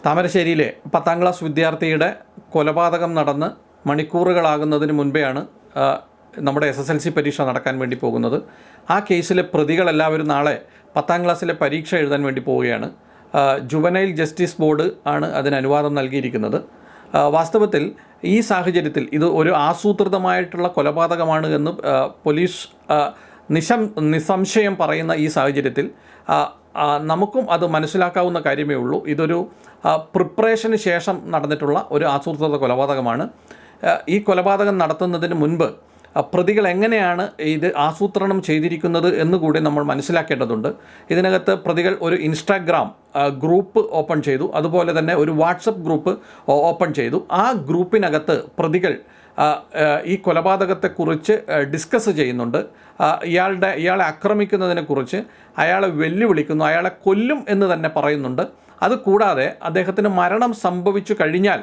താമരശ്ശേരിയിലെ 10ാം class വിദ്യാർത്ഥിയുടെ കൊലപാതകം നടന്ന് മണിക്കൂറുകളാകുന്നതിന് മുൻപെയാണ് നമ്മുടെ SSLC പരീക്ഷ നടക്കാൻ വേണ്ടി പോകുന്നത്. ആ കേസിലെ പ്രതികളെല്ലാവരും നാളെ 10ാം ക്ലാസ്സിലെ പരീക്ഷ എഴുതാൻ വേണ്ടി പോവുകയാണ്. ജുവനൈൽ ജസ്റ്റിസ് ബോർഡ് ആണ് അതിന് അനുവാദം നൽകിയിരിക്കുന്നത്. വാസ്തവത്തിൽ ഈ സാഹചര്യത്തിൽ ഇത് ഒരു ആസൂത്രിതമായിട്ടുള്ള കൊലപാതകമാണ് എന്ന് പോലീസ് നിസ്സംശയം പറയുന്ന ഈ സാഹചര്യത്തിൽ നമുക്കും അത് മനസ്സിലാക്കാവുന്ന കാര്യമേ ഉള്ളൂ. ഇതൊരു പ്രിപ്പറേഷന് ശേഷം നടന്നിട്ടുള്ള ഒരു ആസൂത്രിത കൊലപാതകമാണ്. ഈ കൊലപാതകം നടത്തുന്നതിന് മുൻപ് പ്രതികൾ എങ്ങനെയാണ് ഇത് ആസൂത്രണം ചെയ്തിരിക്കുന്നത് എന്നുകൂടി നമ്മൾ മനസ്സിലാക്കേണ്ടതുണ്ട്. ഇതിനകത്ത് പ്രതികൾ ഒരു ഇൻസ്റ്റാഗ്രാം ഗ്രൂപ്പ് ഓപ്പൺ ചെയ്തു, അതുപോലെ തന്നെ ഒരു വാട്സപ്പ് ഗ്രൂപ്പ് ഓപ്പൺ ചെയ്തു. ആ ഗ്രൂപ്പിനകത്ത് പ്രതികൾ ഈ കൊലപാതകത്തെക്കുറിച്ച് ഡിസ്കസ് ചെയ്യുന്നുണ്ട്. ഇയാളെ ആക്രമിക്കുന്നതിനെക്കുറിച്ച് അയാളെ വെല്ലുവിളിക്കുന്നു, അയാളെ കൊല്ലും എന്ന് തന്നെ പറയുന്നുണ്ട്. അതുകൂടാതെ അദ്ദേഹത്തിന് മരണം സംഭവിച്ചു കഴിഞ്ഞാൽ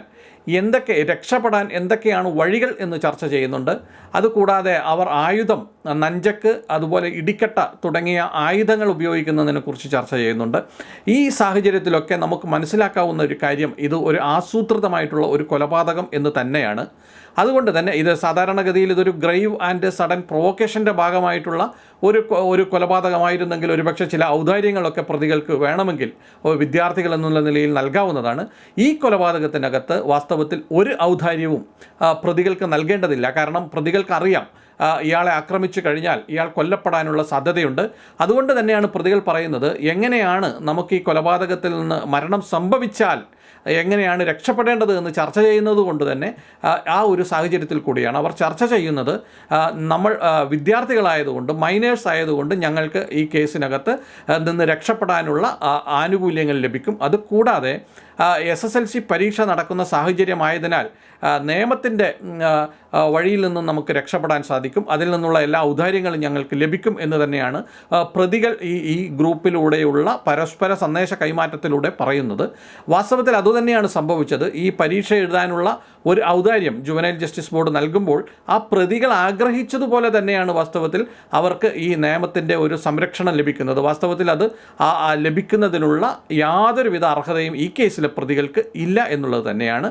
രക്ഷപ്പെടാൻ എന്തൊക്കെയാണ് വഴികൾ എന്ന് ചർച്ച ചെയ്യുന്നുണ്ട്. അതുകൂടാതെ അവർ ആയുധം, നഞ്ചക്ക്, അതുപോലെ ഇടിക്കട്ട തുടങ്ങിയ ആയുധങ്ങൾ ഉപയോഗിക്കുന്നതിനെക്കുറിച്ച് ചർച്ച ചെയ്യുന്നുണ്ട്. ഈ സാഹചര്യത്തിലൊക്കെ നമുക്ക് മനസ്സിലാക്കാവുന്ന ഒരു കാര്യം ഇത് ഒരു ആസൂത്രിതമായിട്ടുള്ള ഒരു കൊലപാതകം എന്ന് തന്നെയാണ്. അതുകൊണ്ട് തന്നെ ഇത് സാധാരണഗതിയിൽ ഇതൊരു ഗ്രേവ് ആൻഡ് സഡൻ പ്രൊവോക്കേഷൻ്റെ ഭാഗമായിട്ടുള്ള ഒരു കൊലപാതകമായിരുന്നെങ്കിൽ ഒരുപക്ഷെ ചില ഔദാര്യങ്ങളൊക്കെ പ്രതികൾക്ക് വേണമെങ്കിൽ വിദ്യാർത്ഥികൾ എന്നുള്ള നിലയിൽ നൽകാവുന്നതാണ്. ഈ കൊലപാതകത്തിനകത്ത് വാസ്തവത്തിൽ ഒരു ഔദാര്യവും പ്രതികൾക്ക് നൽകേണ്ടതില്ല. കാരണം പ്രതികൾക്കറിയാം ഇയാളെ ആക്രമിച്ചു കഴിഞ്ഞാൽ ഇയാൾ കൊല്ലപ്പെടാനുള്ള സാധ്യതയുണ്ട്. അതുകൊണ്ട് തന്നെയാണ് പ്രതികൾ പറയുന്നത് എങ്ങനെയാണ് നമുക്ക് ഈ കൊലപാതകത്തിൽ നിന്ന് മരണം സംഭവിച്ചാൽ എങ്ങനെയാണ് രക്ഷപ്പെടേണ്ടത് എന്ന് ചർച്ച ചെയ്യുന്നത് കൊണ്ട് തന്നെ ആ ഒരു സാഹചര്യത്തിൽ കൂടിയാണ് അവർ ചർച്ച ചെയ്യുന്നത്. നമ്മൾ വിദ്യാർത്ഥികളായതുകൊണ്ട്, മൈനേഴ്സ് ആയതുകൊണ്ട് ഞങ്ങൾക്ക് ഈ കേസിനകത്ത് നിന്ന് രക്ഷപ്പെടാനുള്ള ആനുകൂല്യങ്ങൾ ലഭിക്കും. അതുകൂടാതെ SSLC പരീക്ഷ നടക്കുന്ന സാഹചര്യമായതിനാൽ നിയമത്തിൻ്റെ വഴിയിൽ നിന്നും നമുക്ക് രക്ഷപ്പെടാൻ സാധിക്കും. അതിൽ നിന്നുള്ള എല്ലാ ഔദാര്യങ്ങളും ഞങ്ങൾക്ക് ലഭിക്കും എന്ന് തന്നെയാണ് പ്രതികൾ ഈ ഗ്രൂപ്പിലൂടെയുള്ള പരസ്പര സന്ദേശ കൈമാറ്റത്തിലൂടെ പറയുന്നത്. വാസ്തവത്തിൽ അതുതന്നെയാണ് സംഭവിച്ചത്. ഈ പരീക്ഷ എഴുതാനുള്ള ഒരു ഔദാര്യം ജുവനൈൽ ജസ്റ്റിസ് ബോർഡ് നൽകുമ്പോൾ ആ പ്രതികൾ ആഗ്രഹിച്ചതുപോലെ തന്നെയാണ് വാസ്തവത്തിൽ അവർക്ക് ഈ നിയമത്തിൻ്റെ ഒരു സംരക്ഷണം ലഭിക്കുന്നത്. വാസ്തവത്തിൽ അത് ലഭിക്കുന്നതിനുള്ള യാതൊരുവിധ അർഹതയും ഈ കേസിലെ പ്രതികൾക്ക് ഇല്ല എന്നുള്ളത് തന്നെയാണ്.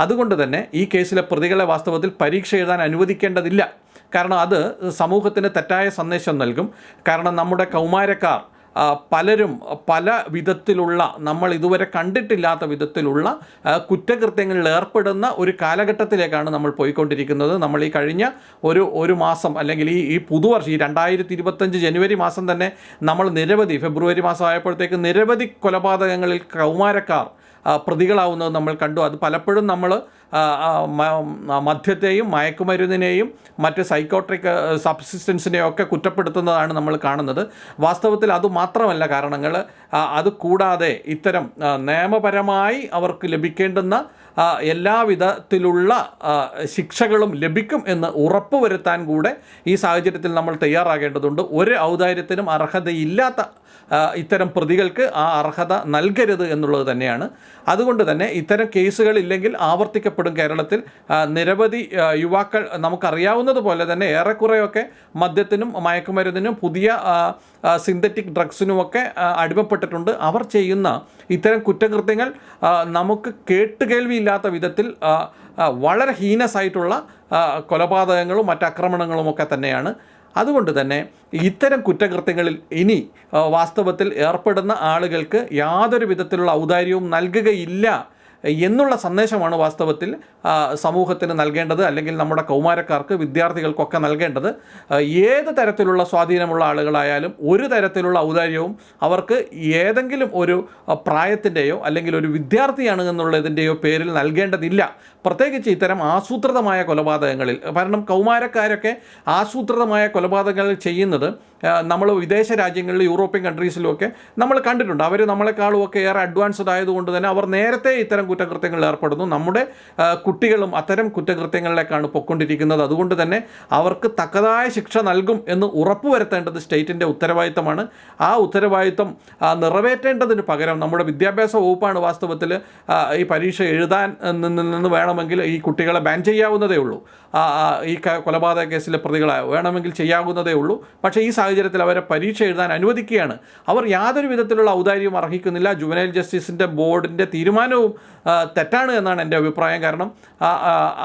അതുകൊണ്ട് തന്നെ ഈ കേസിലെ പ്രതികളെ വാസ്തവത്തിൽ പരീക്ഷ എഴുതാൻ അനുവദിക്കേണ്ടതില്ല. കാരണം അത് സമൂഹത്തിന് തെറ്റായ സന്ദേശം നൽകും. കാരണം നമ്മുടെ കൗമാരക്കാർ പലരും പല വിധത്തിലുള്ള, നമ്മൾ ഇതുവരെ കണ്ടിട്ടില്ലാത്ത വിധത്തിലുള്ള കുറ്റകൃത്യങ്ങളിൽ ഏർപ്പെടുന്ന ഒരു കാലഘട്ടത്തിലേക്കാണ് നമ്മൾ പോയിക്കൊണ്ടിരിക്കുന്നത്. നമ്മൾ ഈ കഴിഞ്ഞ ഒരു മാസം അല്ലെങ്കിൽ ഈ പുതുവർഷം, ഈ 2025 ജനുവരി മാസം തന്നെ നമ്മൾ ഫെബ്രുവരി മാസം ആയപ്പോഴത്തേക്ക് നിരവധി കൊലപാതകങ്ങളിൽ കൗമാരക്കാർ പ്രതികളാവുന്നത് നമ്മൾ കണ്ടു. അത് പലപ്പോഴും നമ്മൾ മദ്യത്തെയും മയക്കുമരുന്നിനെയും മറ്റ് സൈക്കോട്രിക് സബ്സിസ്റ്റൻസിനെയും ഒക്കെ കുറ്റപ്പെടുത്തുന്നതാണ് നമ്മൾ കാണുന്നത്. വാസ്തവത്തിൽ അതുമാത്രമല്ല കാരണങ്ങൾ. അതുകൂടാതെ ഇത്തരം നിയമപരമായി അവർക്ക് ലഭിക്കേണ്ടുന്ന എല്ലാവിധത്തിലുള്ള ശിക്ഷകളും ലഭിക്കും എന്ന് ഉറപ്പുവരുത്താൻ കൂടെ ഈ സാഹചര്യത്തിൽ നമ്മൾ തയ്യാറാകേണ്ടതുണ്ട്. ഒരു ഔദാര്യത്തിനും അർഹതയില്ലാത്ത ഇത്തരം പ്രതികൾക്ക് ആ അർഹത നൽകരുത് എന്നുള്ളത് തന്നെയാണ്. അതുകൊണ്ട് തന്നെ ഇത്തരം കേസുകളില്ലെങ്കിൽ ആവർത്തിക്കപ്പെടും. കേരളത്തിൽ നിരവധി യുവാക്കൾ നമുക്കറിയാവുന്നതുപോലെ തന്നെ ഏറെക്കുറെയൊക്കെ മദ്യത്തിനും മയക്കുമരുന്നിനും പുതിയ സിന്തറ്റിക് ഡ്രഗ്സിനുമൊക്കെ അടിമപ്പെട്ടിട്ടുണ്ട്. അവർ ചെയ്യുന്ന ഇത്തരം കുറ്റകൃത്യങ്ങൾ നമുക്ക് കേട്ടുകേൾവിയില്ലാത്ത വിധത്തിൽ വളരെ ഹീനസായിട്ടുള്ള കൊലപാതകങ്ങളും മറ്റാക്രമണങ്ങളുമൊക്കെ തന്നെയാണ്. അതുകൊണ്ട് തന്നെ ഇത്തരം കുറ്റകൃത്യങ്ങളിൽ ഇനി വാസ്തവത്തിൽ ഏർപ്പെടുന്ന ആളുകൾക്ക് യാതൊരു വിധത്തിലുള്ള ഔദാര്യവും നൽകുകയില്ല എന്നുള്ള സന്ദേശമാണ് വാസ്തവത്തിൽ സമൂഹത്തിന് നൽകേണ്ടത്, അല്ലെങ്കിൽ നമ്മുടെ കൗമാരക്കാർക്ക്, വിദ്യാർത്ഥികൾക്കൊക്കെ നൽകേണ്ടത്. ഏത് തരത്തിലുള്ള സ്വാധീനമുള്ള ആളുകളായാലും ഒരു തരത്തിലുള്ള ഔദാര്യവും അവർക്ക് ഏതെങ്കിലും ഒരു പ്രായത്തിൻ്റെയോ അല്ലെങ്കിൽ ഒരു വിദ്യാർത്ഥിയാണ് എന്നുള്ളതിൻ്റെയോ പേരിൽ നൽകേണ്ടതില്ല. പ്രത്യേകിച്ച് ഇത്തരം ആസൂത്രിതമായ കൊലപാതകങ്ങളിൽ. കാരണം കൗമാരക്കാരൊക്കെ ആസൂത്രിതമായ കൊലപാതകങ്ങൾ ചെയ്യുന്നത് നമ്മൾ വിദേശ രാജ്യങ്ങളിൽ, യൂറോപ്യൻ കൺട്രീസിലുമൊക്കെ നമ്മൾ കണ്ടിട്ടുണ്ട്. അവർ നമ്മളെക്കാളുമൊക്കെ ഏറെ അഡ്വാൻസ്ഡ് ആയതുകൊണ്ട് തന്നെ അവർ നേരത്തെ ഇത്തരം കുറ്റകൃത്യങ്ങളിൽ ഏർപ്പെടുന്നു. നമ്മുടെ കുട്ടികളും അത്തരം കുറ്റകൃത്യങ്ങളിലേക്കാണ് പൊയ്ക്കൊണ്ടിരിക്കുന്നത്. അതുകൊണ്ട് തന്നെ അവർക്ക് തക്കതായ ശിക്ഷ നൽകും എന്ന് ഉറപ്പുവരുത്തേണ്ടത് സ്റ്റേറ്റിൻ്റെ ഉത്തരവാദിത്തമാണ്. ആ ഉത്തരവാദിത്തം നിറവേറ്റേണ്ടതിന് പകരം നമ്മുടെ വിദ്യാഭ്യാസ വകുപ്പാണ് വാസ്തവത്തിൽ ഈ പരീക്ഷ എഴുതാൻ നിന്ന് വേണമെങ്കിൽ ഈ കുട്ടികളെ ബാൻ ചെയ്യാവുന്നതേ ഉള്ളൂ. ഈ കൊലപാതക കേസിലെ പ്രതികളെ വേണമെങ്കിൽ ചെയ്യാവുന്നതേ ഉള്ളൂ. പക്ഷേ ഈ സാഹചര്യത്തിൽ അവരെ പരീക്ഷ എഴുതാൻ അനുവദിക്കുകയാണ്. അവർ യാതൊരു വിധത്തിലുള്ള ഔദാര്യവും അർഹിക്കുന്നില്ല. ജുവനൈൽ ജസ്റ്റിസിൻ്റെ ബോർഡിൻ്റെ തീരുമാനവും തെറ്റാണ് എന്നാണ് എൻ്റെ അഭിപ്രായം. കാരണം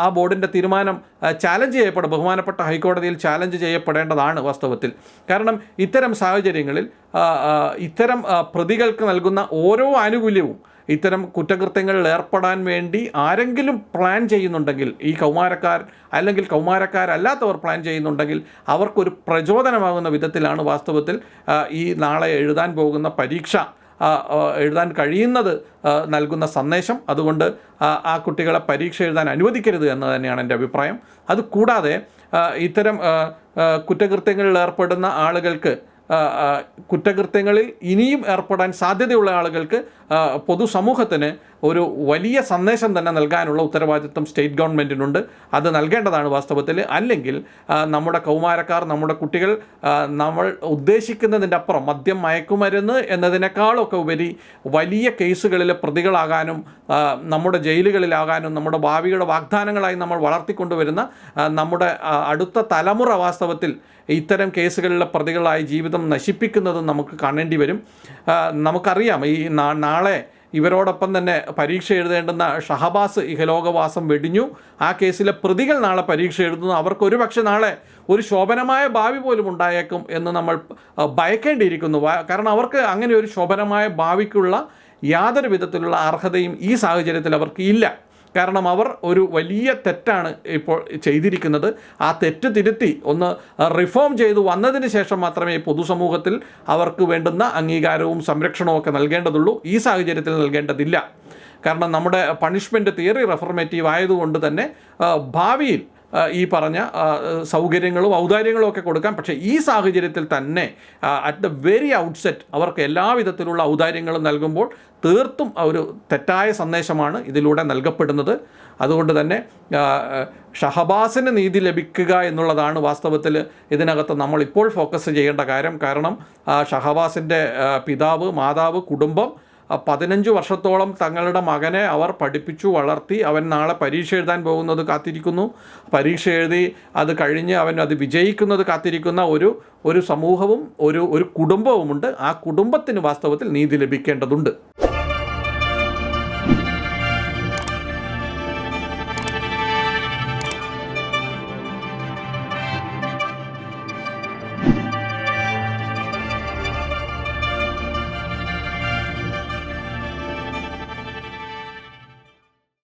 ആ ബോർഡിൻ്റെ തീരുമാനം ചാലഞ്ച് ചെയ്യപ്പെടും, ബഹുമാനപ്പെട്ട ഹൈക്കോടതിയിൽ ചാലഞ്ച് ചെയ്യപ്പെടേണ്ടതാണ് വാസ്തവത്തിൽ. കാരണം ഇത്തരം സാഹചര്യങ്ങളിൽ ഇത്തരം പ്രതികൾക്ക് നൽകുന്ന ഓരോ ആനുകൂല്യവും ഇത്തരം കുറ്റകൃത്യങ്ങളിൽ ഏർപ്പെടാൻ വേണ്ടി ആരെങ്കിലും പ്ലാൻ ചെയ്യുന്നുണ്ടെങ്കിൽ, ഈ അല്ലെങ്കിൽ കൗമാരക്കാരല്ലാത്തവർ പ്ലാൻ ചെയ്യുന്നുണ്ടെങ്കിൽ അവർക്കൊരു പ്രചോദനമാകുന്ന വിധത്തിലാണ് വാസ്തവത്തിൽ ഈ നാളെ എഴുതാൻ പോകുന്ന പരീക്ഷ എഴുതാൻ കഴിയുന്നത് നൽകുന്ന സന്ദേശം. അതുകൊണ്ട് ആ കുട്ടികളെ പരീക്ഷ എഴുതാൻ അനുവദിക്കരുത് എന്ന് തന്നെയാണ് എൻ്റെ അഭിപ്രായം. അതുകൂടാതെ ഇത്തരം കുറ്റകൃത്യങ്ങളിൽ ഏർപ്പെടുന്ന ആളുകൾക്ക്, കുറ്റകൃത്യങ്ങളിൽ ഇനിയും ഏർപ്പെടാൻ സാധ്യതയുള്ള ആളുകൾക്ക് പൊതുസമൂഹത്തിന് ഒരു വലിയ സന്ദേശം തന്നെ നൽകാനുള്ള ഉത്തരവാദിത്വം സ്റ്റേറ്റ് ഗവൺമെൻറ്റിനുണ്ട്. അത് നൽകേണ്ടതാണ് വാസ്തവത്തിൽ. അല്ലെങ്കിൽ നമ്മുടെ കൗമാരക്കാർ, നമ്മുടെ കുട്ടികൾ നമ്മൾ ഉദ്ദേശിക്കുന്നതിൻ്റെ അപ്പുറം മദ്യം, മയക്കുമരുന്ന് എന്നതിനേക്കാളൊക്കെ ഉപരി വലിയ കേസുകളിൽ പ്രതികളാകാനും നമ്മുടെ ജയിലുകളിലാകാനും നമ്മുടെ ഭാവിയുടെ വാഗ്ദാനങ്ങളായി നമ്മൾ വളർത്തിക്കൊണ്ടുവരുന്ന നമ്മുടെ അടുത്ത തലമുറ വാസ്തവത്തിൽ ഇത്തരം കേസുകളിലെ പ്രതികളായി ജീവിതം നശിപ്പിക്കുന്നതും നമുക്ക് കാണേണ്ടി വരും. നമുക്കറിയാം, ഈ നാളെ ഇവരോടൊപ്പം തന്നെ പരീക്ഷ എഴുതേണ്ടുന്ന ഷഹബാസ് ഇഹലോകവാസം വെടിഞ്ഞു. ആ കേസിലെ പ്രതികൾ നാളെ പരീക്ഷ എഴുതുന്നു. അവർക്കൊരു പക്ഷേ നാളെ ഒരു ശോഭനമായ ഭാവി പോലും ഉണ്ടായേക്കും എന്ന് നമ്മൾ ഭയക്കേണ്ടിയിരിക്കുന്നു. കാരണം അവർക്ക് അങ്ങനെ ഒരു ശോഭനമായ ഭാവിക്കുള്ള യാതൊരു വിധത്തിലുള്ള അർഹതയും ഈ സാഹചര്യത്തിൽ അവർക്ക് ഇല്ല. കാരണം അവർ ഒരു വലിയ തെറ്റാണ് ഇപ്പോൾ ചെയ്തിരിക്കുന്നത്. ആ തെറ്റ് തിരുത്തി ഒന്ന് റിഫോം ചെയ്തു വന്നതിന് ശേഷം മാത്രമേ പൊതുസമൂഹത്തിൽ അവർക്ക് വേണ്ടുന്ന അംഗീകാരവും സംരക്ഷണവും ഒക്കെ നൽകേണ്ടതുള്ളൂ. ഈ സാഹചര്യത്തിൽ നൽകേണ്ടതില്ല. കാരണം നമ്മുടെ പണിഷ്മെൻറ്റ് തിയറി റെഫർമേറ്റീവ് ആയതുകൊണ്ട് തന്നെ ഭാവിയിൽ ഈ പറഞ്ഞ സൗകര്യങ്ങളും ഔദാര്യങ്ങളും ഒക്കെ കൊടുക്കാം. പക്ഷേ ഈ സാഹചര്യത്തിൽ തന്നെ അറ്റ് ദ വെരി ഔട്ട്സെറ്റ് അവർക്ക് എല്ലാവിധത്തിലുള്ള ഔദാര്യങ്ങളും നൽകുമ്പോൾ തീർത്തും ഒരു തെറ്റായ സന്ദേശമാണ് ഇതിലൂടെ നൽകപ്പെടുന്നത്. അതുകൊണ്ട് തന്നെ ഷഹബാസിന് നീതി ലഭിക്കുക എന്നുള്ളതാണ് വാസ്തവത്തിൽ ഇതിനകത്ത് നമ്മളിപ്പോൾ ഫോക്കസ് ചെയ്യേണ്ട കാര്യം. കാരണം ഷഹബാസിൻ്റെ പിതാവ്, മാതാവ്, കുടുംബം 15 വർഷത്തോളം തങ്ങളുടെ മകനെ അവർ പഠിപ്പിച്ചു വളർത്തി. അവൻ നാളെ പരീക്ഷ എഴുതാൻ പോകുന്നത് കാത്തിരിക്കുന്നു. പരീക്ഷ എഴുതി അത് കഴിഞ്ഞ് അവൻ അത് വിജയിക്കുന്നത് കാത്തിരിക്കുന്ന ഒരു സമൂഹവും ഒരു കുടുംബവുമുണ്ട്. ആ കുടുംബത്തിന് വാസ്തവത്തിൽ നീതി ലഭിക്കേണ്ടതുണ്ട്.